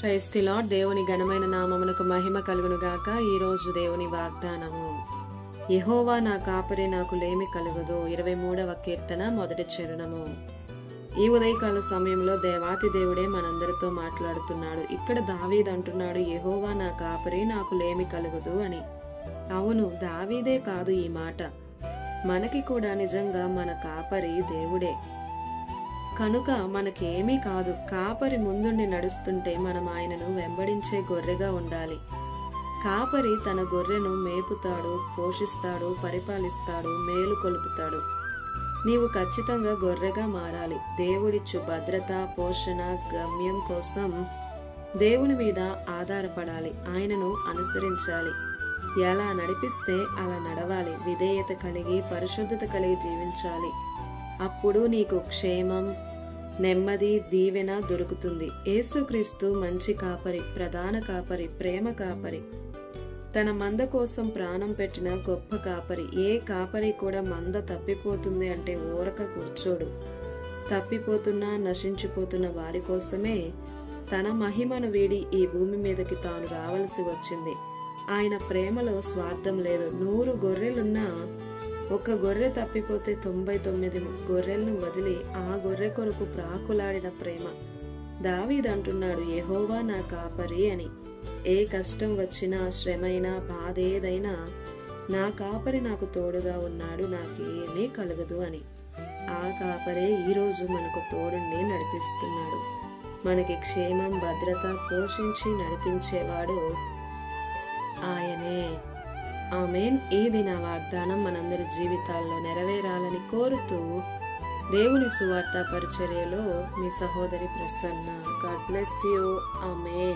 Praise the lord. దేవుని ఘనమైన నామమునకు మహిమ కలుగును గాక. ఈ రోజు దేవుని వాగ్దానము, యెహోవా నా కాపరి, నాకు లేమి కలుగదు. 23వ కీర్తన మొదటి చరణము. ఈ ఉదయకాల సమయంలో దేవాతి దేవుడే మనందరితో మాట్లాడుతున్నాడు. ఇక్కడ దావీదు అంటున్నాడు, యెహోవా నా కాపరి, నాకు లేమి కలుగదు అని. అవును, దావీదే కాదు ఈ మాట, మనకి కూడా నిజంగా మన కాపరి దేవుడే కనుక మనకేమీ కాదు. కాపరి ముందుండి నడుస్తుంటే మనం ఆయనను వెంబడించే గొర్రెగా ఉండాలి. కాపరి తన గొర్రెను మేపుతాడు, పోషిస్తాడు, పరిపాలిస్తాడు, మేలు కొలుపుతాడు. నీవు ఖచ్చితంగా గొర్రెగా మారాలి. దేవుడిచ్చు భద్రత, పోషణ, గమ్యం కోసం దేవుని మీద ఆధారపడాలి. ఆయనను అనుసరించాలి. ఎలా నడిపిస్తే అలా నడవాలి. విధేయత కలిగి, పరిశుద్ధత కలిగి జీవించాలి. అప్పుడు నీకు క్షేమం, నెమ్మది, దీవెన దొరుకుతుంది. యేసుక్రీస్తు మంచి కాపరి, ప్రధాన కాపరి, ప్రేమ కాపరి, తన మంద కోసం ప్రాణం పెట్టిన గొప్ప కాపరి. ఏ కాపరి కూడా మంద తప్పిపోతుంది అంటే ఊరక కూర్చోడు. తప్పిపోతున్నా, నశించిపోతున్న వారి కోసమే తన మహిమను వీడి ఈ భూమి మీదకి తాను రావలసి వచ్చింది. ఆయన ప్రేమలో స్వార్థం లేదు. 100 గొర్రెలున్నా ఒక గొర్రె తప్పిపోతే 99 గొర్రెలను వదిలి ఆ గొర్రె కొరకు ప్రాకులాడిన ప్రేమ. దావీదు అంటున్నాడు, యెహోవా నా కాపరి అని. ఏ కష్టం వచ్చినా, శ్రమైనా, బాధ ఏదైనా నా కాపరి నాకు తోడుగా ఉన్నాడు, నాకేమీ కలగదు అని. ఆ కాపరే ఈరోజు మనకు తోడుండి నడిపిస్తున్నాడు. మనకి క్షేమం, భద్రత పోషించి నడిపించేవాడు ఆయనే. ఆమేన్. ఈ దిన వాగ్దానం మనందరి జీవితాల్లో నెరవేరాలని కోరుతూ దేవుని సువార్త పరిచర్యలో మీ సహోదరి Prasanna. God bless you. Amen.